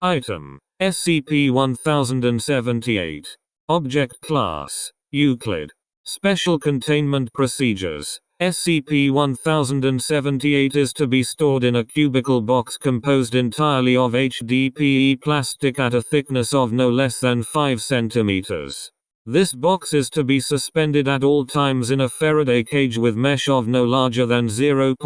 Item: SCP-1078. Object Class: Euclid. Special Containment Procedures: SCP-1078 is to be stored in a cubicle box composed entirely of HDPE plastic at a thickness of no less than 5 cm. This box is to be suspended at all times in a Faraday cage with mesh of no larger than 0.05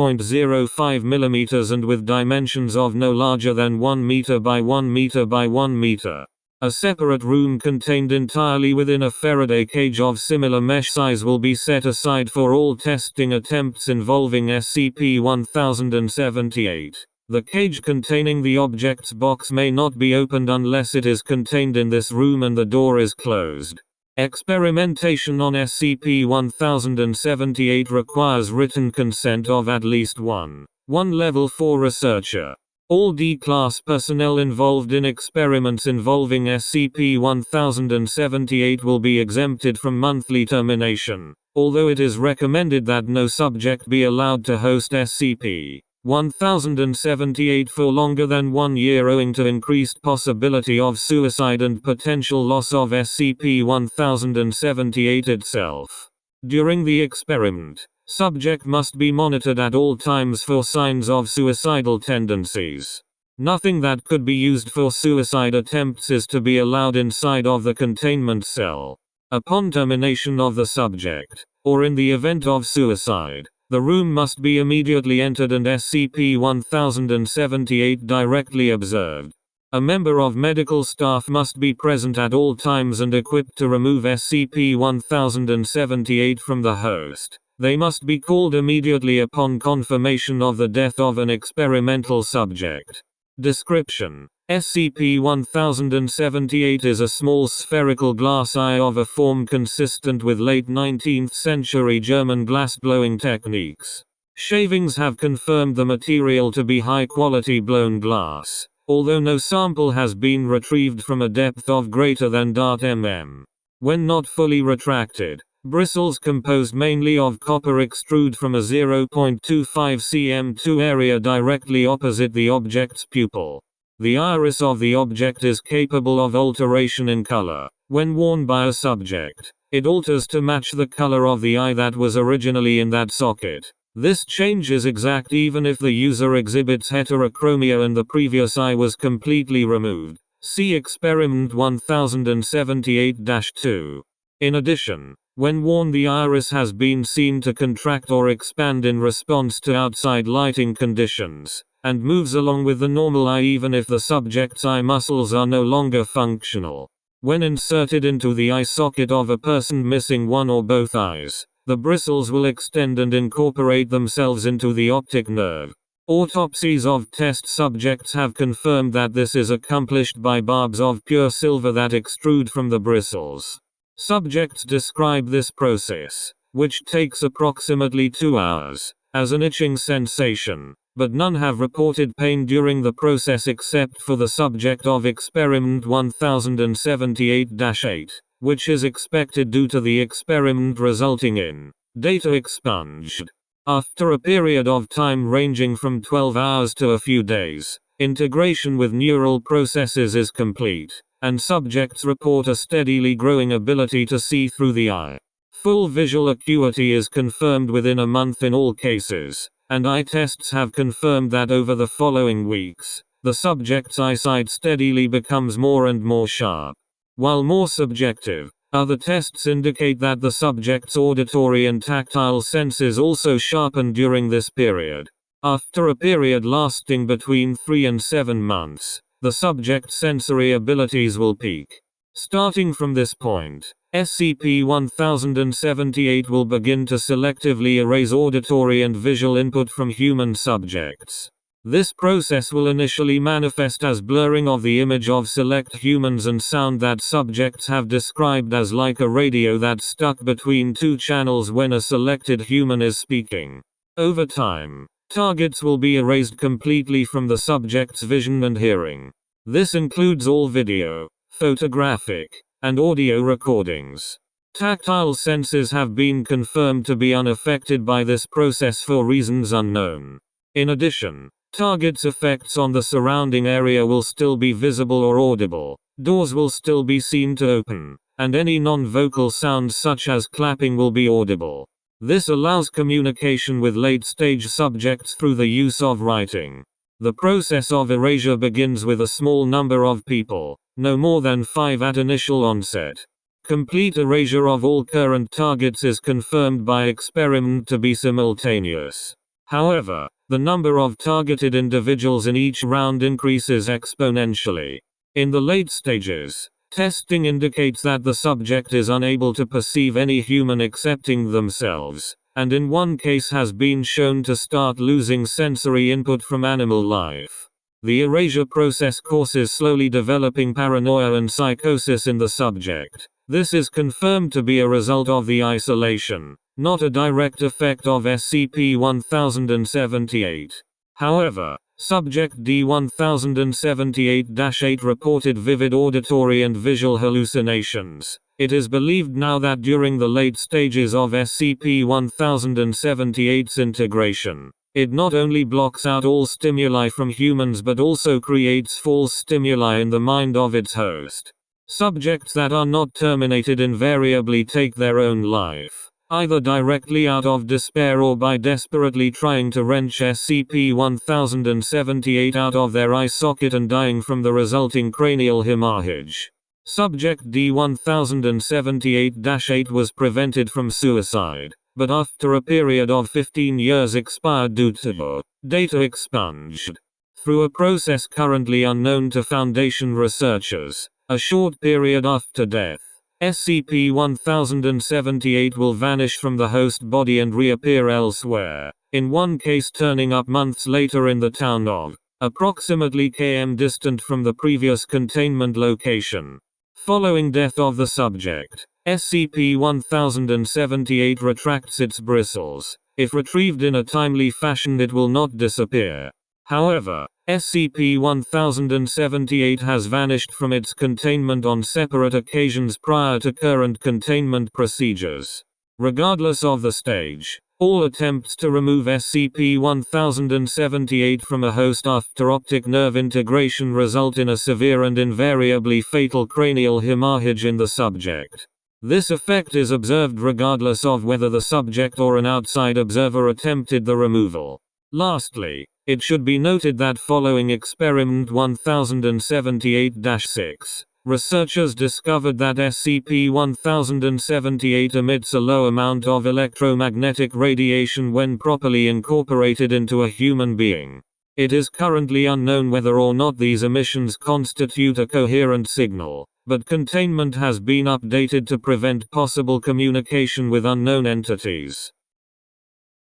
mm and with dimensions of no larger than 1 meter by 1 meter by 1 meter. A separate room contained entirely within a Faraday cage of similar mesh size will be set aside for all testing attempts involving SCP-1078. The cage containing the object's box may not be opened unless it is contained in this room and the door is closed. Experimentation on SCP-1078 requires written consent of at least one Level 4 researcher. All D-Class personnel involved in experiments involving SCP-1078 will be exempted from monthly termination, although it is recommended that no subject be allowed to host SCP-1078 for longer than 1 year owing to increased possibility of suicide and potential loss of SCP-1078 itself. During the experiment, subject must be monitored at all times for signs of suicidal tendencies. Nothing that could be used for suicide attempts is to be allowed inside of the containment cell. Upon termination of the subject, or in the event of suicide, the room must be immediately entered and SCP-1078 directly observed. A member of medical staff must be present at all times and equipped to remove SCP-1078 from the host. They must be called immediately upon confirmation of the death of an experimental subject. Description: SCP-1078 is a small spherical glass eye of a form consistent with late 19th century German glassblowing techniques. Shavings have confirmed the material to be high-quality blown glass, although no sample has been retrieved from a depth of greater than .mm. When not fully retracted, bristles composed mainly of copper extrude from a 0.25 cm2 area directly opposite the object's pupil. The iris of the object is capable of alteration in color. When worn by a subject, it alters to match the color of the eye that was originally in that socket. This change is exact even if the user exhibits heterochromia and the previous eye was completely removed. See Experiment 1078-2. In addition, when worn, the iris has been seen to contract or expand in response to outside lighting conditions, and moves along with the normal eye even if the subject's eye muscles are no longer functional. When inserted into the eye socket of a person missing one or both eyes, the bristles will extend and incorporate themselves into the optic nerve. Autopsies of test subjects have confirmed that this is accomplished by barbs of pure silver that extrude from the bristles. Subjects describe this process, which takes approximately 2 hours, as an itching sensation, but none have reported pain during the process except for the subject of Experiment 1078-8, which is expected due to the experiment resulting in data expunged. After a period of time ranging from 12 hours to a few days, integration with neural processes is complete, and subjects report a steadily growing ability to see through the eye. Full visual acuity is confirmed within a month in all cases, and eye tests have confirmed that over the following weeks, the subject's eyesight steadily becomes more and more sharp. While more subjective, other tests indicate that the subject's auditory and tactile senses also sharpen during this period. After a period lasting between 3 and 7 months, the subject's sensory abilities will peak. Starting from this point, SCP-1078 will begin to selectively erase auditory and visual input from human subjects. This process will initially manifest as blurring of the image of select humans and sound that subjects have described as like a radio that's stuck between 2 channels when a selected human is speaking. Over time, targets will be erased completely from the subject's vision and hearing. This includes all video, photographic, and audio recordings. Tactile senses have been confirmed to be unaffected by this process for reasons unknown. In addition, Target's effects on the surrounding area will still be visible or audible. Doors will still be seen to open, and any non-vocal sounds such as clapping will be audible. This allows communication with late-stage subjects through the use of writing. The process of erasure begins with a small number of people, no more than 5 at initial onset. Complete erasure of all current targets is confirmed by experiment to be simultaneous. However, the number of targeted individuals in each round increases exponentially. In the late stages, testing indicates that the subject is unable to perceive any human excepting themselves, and in one case has been shown to start losing sensory input from animal life. The erasure process causes slowly developing paranoia and psychosis in the subject. This is confirmed to be a result of the isolation, not a direct effect of SCP-1078. However, Subject D-1078-8 reported vivid auditory and visual hallucinations. It is believed now that during the late stages of SCP-1078's integration, it not only blocks out all stimuli from humans but also creates false stimuli in the mind of its host. Subjects that are not terminated invariably take their own life, either directly out of despair or by desperately trying to wrench SCP-1078 out of their eye socket and dying from the resulting cranial hemorrhage. Subject D-1078-8 was prevented from suicide, but after a period of 15 years expired due to data expunged. Through a process currently unknown to Foundation researchers, a short period after death, SCP-1078 will vanish from the host body and reappear elsewhere, in one case turning up months later in the town of, approximately km distant from the previous containment location. Following death of the subject, SCP-1078 retracts its bristles. If retrieved in a timely fashion, it will not disappear. However, SCP-1078 has vanished from its containment on separate occasions prior to current containment procedures. Regardless of the stage, all attempts to remove SCP-1078 from a host after optic nerve integration result in a severe and invariably fatal cranial hemorrhage in the subject. This effect is observed regardless of whether the subject or an outside observer attempted the removal. Lastly, it should be noted that following Experiment 1078-6, researchers discovered that SCP-1078 emits a low amount of electromagnetic radiation when properly incorporated into a human being. It is currently unknown whether or not these emissions constitute a coherent signal, but containment has been updated to prevent possible communication with unknown entities.